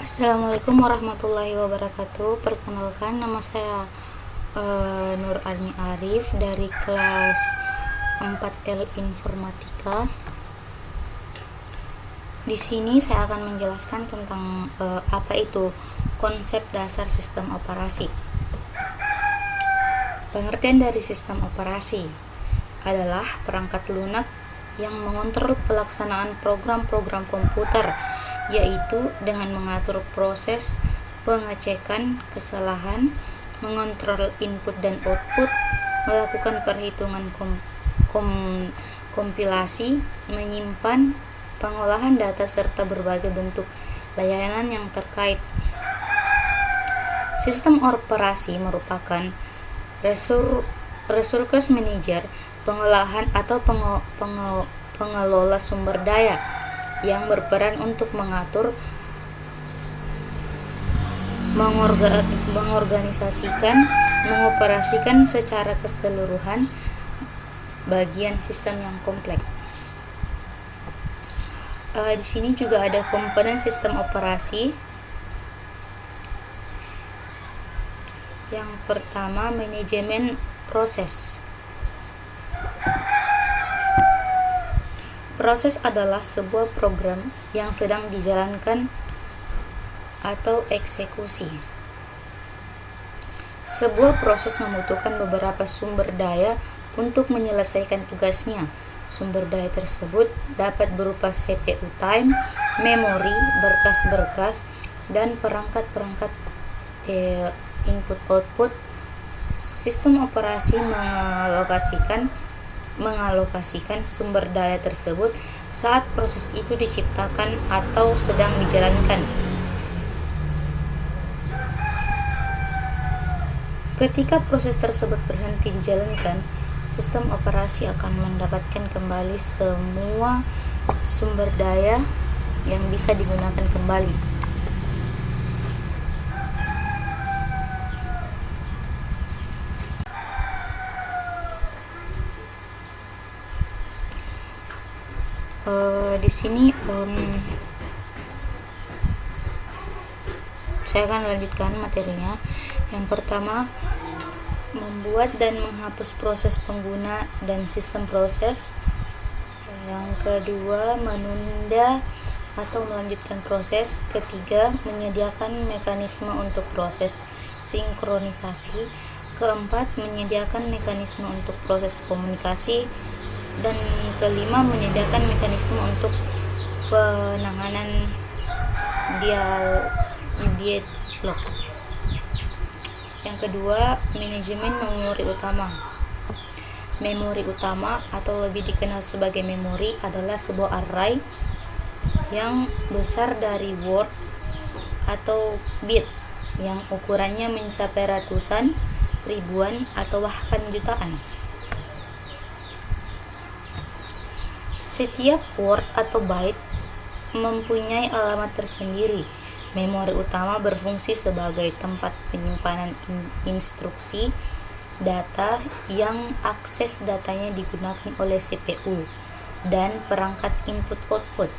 Assalamualaikum warahmatullahi wabarakatuh. Perkenalkan, nama saya Nur Armi Arif dari kelas 4L Informatika. Di sini saya akan menjelaskan tentang apa itu konsep dasar sistem operasi. Pengertian dari sistem operasi adalah perangkat lunak yang mengontrol pelaksanaan program-program komputer, yaitu dengan mengatur proses pengecekan kesalahan, mengontrol input dan output, melakukan perhitungan kompilasi, menyimpan, pengolahan data, serta berbagai bentuk layanan yang terkait. Sistem operasi merupakan resource manager, pengolahan atau pengelola sumber daya yang berperan untuk mengatur, mengorganisasikan, mengoperasikan secara keseluruhan bagian sistem yang kompleks. Di sini juga ada komponen sistem operasi. Yang pertama, manajemen proses. Proses adalah sebuah program yang sedang dijalankan atau eksekusi. Sebuah proses membutuhkan beberapa sumber daya untuk menyelesaikan tugasnya. Sumber daya tersebut dapat berupa CPU time, memori, berkas-berkas, dan perangkat-perangkat input-output. Sistem operasi mengalokasikan sumber daya tersebut saat proses itu diciptakan atau sedang dijalankan. Ketika proses tersebut berhenti dijalankan, sistem operasi akan mendapatkan kembali semua sumber daya yang bisa digunakan kembali. Di sini saya akan lanjutkan materinya. Yang pertama, membuat dan menghapus proses pengguna dan sistem proses. Yang kedua, menunda atau melanjutkan proses. Ketiga, menyediakan mekanisme untuk proses sinkronisasi. Keempat, menyediakan mekanisme untuk proses komunikasi. Dan kelima, menyediakan mekanisme untuk penanganan dialog. Yang kedua, manajemen memori utama. Memori utama atau lebih dikenal sebagai memori adalah sebuah array yang besar dari word atau bit yang ukurannya mencapai ratusan, ribuan, atau bahkan jutaan. Setiap word atau byte mempunyai alamat tersendiri. Memori utama berfungsi sebagai tempat penyimpanan instruksi data yang akses datanya digunakan oleh CPU dan perangkat input-output.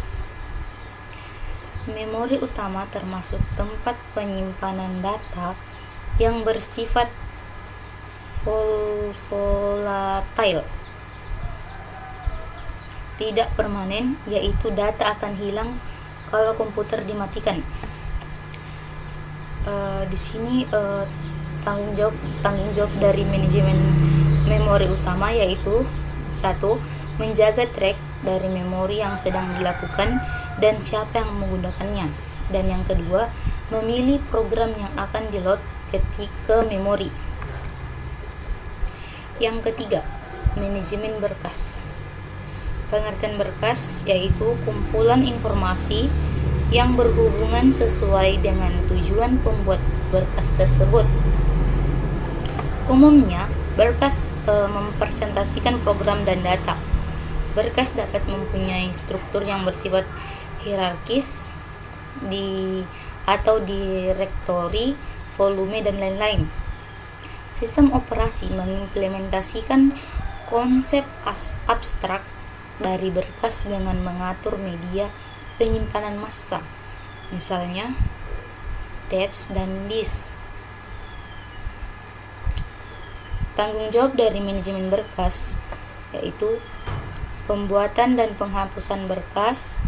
Memori utama termasuk tempat penyimpanan data yang bersifat volatile, tidak permanen, yaitu data akan hilang kalau komputer dimatikan. Di sini tanggung jawab dari manajemen memori utama yaitu: 1. Menjaga track dari memori yang sedang dilakukan dan siapa yang menggunakannya. Dan yang kedua, memilih program yang akan di-load ke memori. Yang ketiga, manajemen berkas. Pengertian berkas yaitu kumpulan informasi yang berhubungan sesuai dengan tujuan pembuat berkas tersebut. Umumnya, berkas mempresentasikan program dan data. Berkas dapat mempunyai struktur yang bersifat hierarkis atau direktori, volume, dan lain-lain. Sistem operasi mengimplementasikan konsep abstrak dari berkas dengan mengatur media penyimpanan massa. Misalnya, tapes, dan disk. Tanggung jawab dari manajemen berkas yaitu pembuatan dan penghapusan berkas,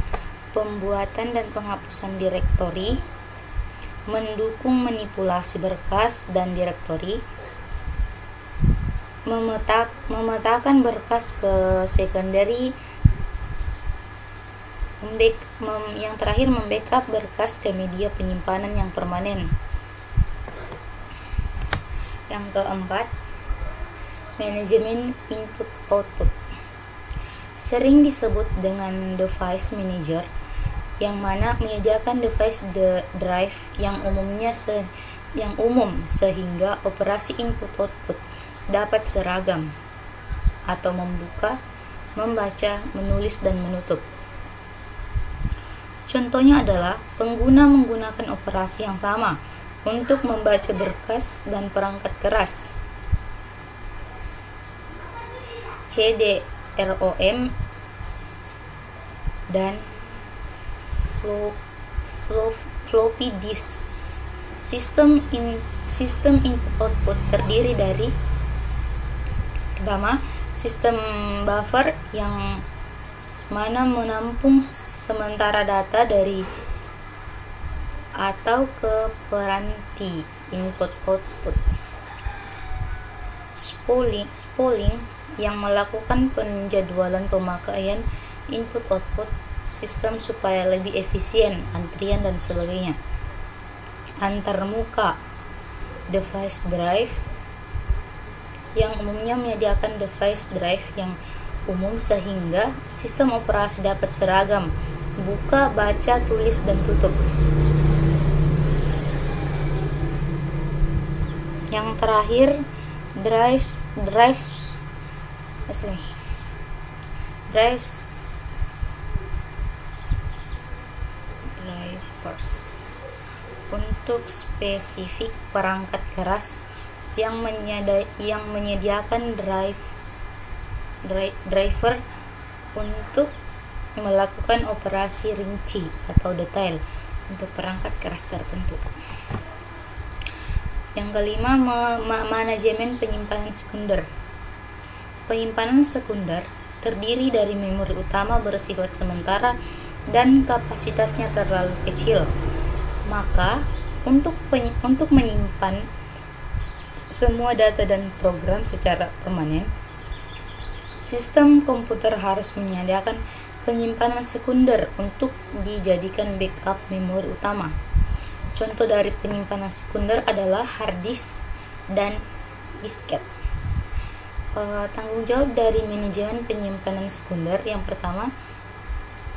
pembuatan dan penghapusan direktori, mendukung manipulasi berkas dan direktori, memetakan berkas ke secondary, yang terakhir membackup berkas ke media penyimpanan yang permanen. Yang keempat, manajemen input-output. Sering disebut dengan device manager, yang mana menyediakan device drive yang umum sehingga operasi input-output dapat seragam atau membuka, membaca, menulis, dan menutup. Contohnya adalah pengguna menggunakan operasi yang sama untuk membaca berkas dan perangkat keras. CD-ROM dan floppy disk. Sistem input-output terdiri dari pertama, sistem buffer yang mana menampung sementara data dari atau ke peranti input-output. Spooling yang melakukan penjadwalan pemakaian input-output sistem supaya lebih efisien, antrian, dan sebagainya. Antarmuka device drive yang umumnya menyediakan device drive yang umum sehingga sistem operasi dapat seragam, buka, baca, tulis, dan tutup. Yang terakhir, drivers untuk spesifik perangkat keras yang menyediakan driver untuk melakukan operasi rinci atau detail untuk perangkat keras tertentu. Yang kelima, manajemen penyimpanan sekunder. Penyimpanan sekunder terdiri dari memori utama bersifat sementara dan kapasitasnya terlalu kecil. Maka, untuk menyimpan semua data dan program secara permanen, sistem komputer harus menyediakan penyimpanan sekunder untuk dijadikan backup memori utama. Contoh dari penyimpanan sekunder adalah hard disk dan disket. Tanggung jawab dari manajemen penyimpanan sekunder yang pertama,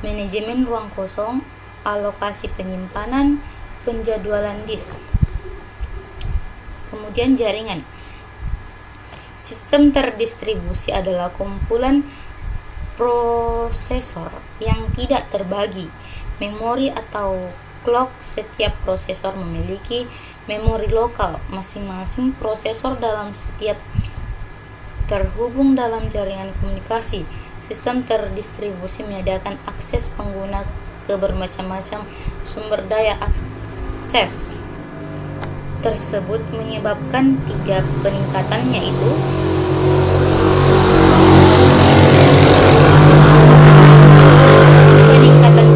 manajemen ruang kosong, alokasi penyimpanan, penjadwalan disk. Kemudian jaringan. Sistem terdistribusi adalah kumpulan prosesor yang tidak terbagi. Memori atau clock, setiap prosesor memiliki memori lokal. Masing-masing prosesor dalam setiap terhubung dalam jaringan komunikasi. Sistem terdistribusi menyediakan akses pengguna ke bermacam-macam sumber daya. Akses tersebut menyebabkan 3 peningkatan, yaitu peningkatan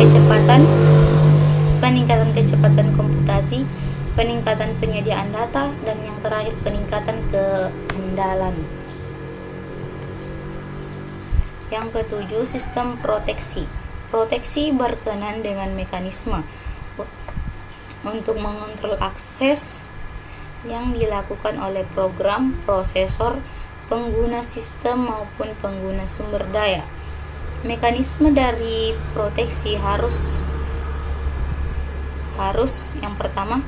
kecepatan komputasi, peningkatan penyediaan data, dan yang terakhir peningkatan keandalan. Yang ketujuh, sistem proteksi. Proteksi berkenaan dengan mekanisme untuk mengontrol akses yang dilakukan oleh program, prosesor, pengguna sistem maupun pengguna sumber daya. Mekanisme dari proteksi harus yang pertama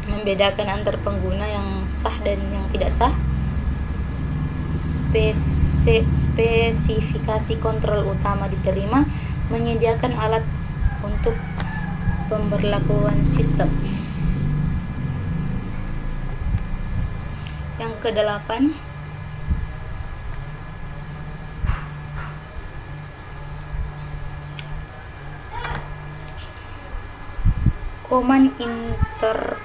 membedakan antar pengguna yang sah dan yang tidak sah. Spesifikasi kontrol utama diterima, menyediakan alat untuk pemberlakuan sistem. Yang kedelapan, Command Interpreter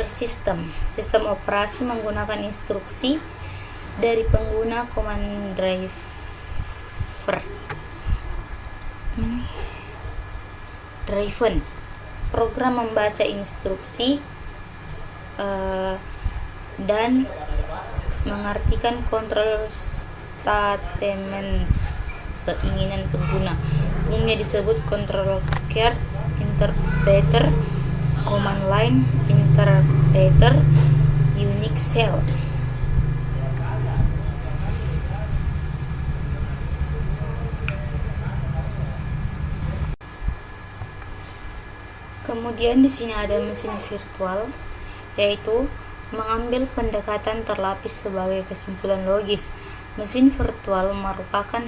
System, sistem operasi menggunakan instruksi dari pengguna command driven. Program membaca instruksi dan mengartikan control statements keinginan pengguna. Umumnya disebut control card interpreter, command line interpreter, Unix shell. Kemudian di sini ada mesin virtual, yaitu mengambil pendekatan terlapis sebagai kesimpulan logis. Mesin virtual merupakan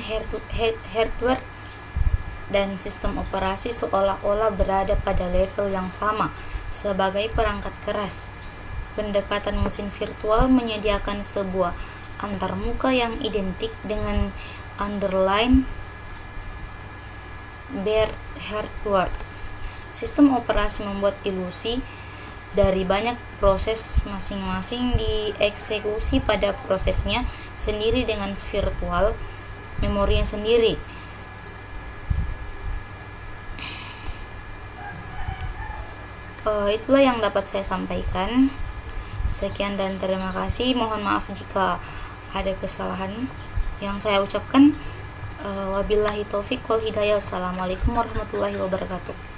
hardware dan sistem operasi seolah-olah berada pada level yang sama sebagai perangkat keras. Pendekatan mesin virtual menyediakan sebuah antarmuka yang identik dengan underlying bare hardware. Sistem operasi membuat ilusi dari banyak proses, masing-masing dieksekusi pada prosesnya sendiri dengan virtual memorinya sendiri. Itulah yang dapat saya sampaikan. Sekian dan terima kasih. Mohon maaf jika ada kesalahan yang saya ucapkan. Wabillahi taufik wal hidayah. Assalamualaikum warahmatullahi wabarakatuh.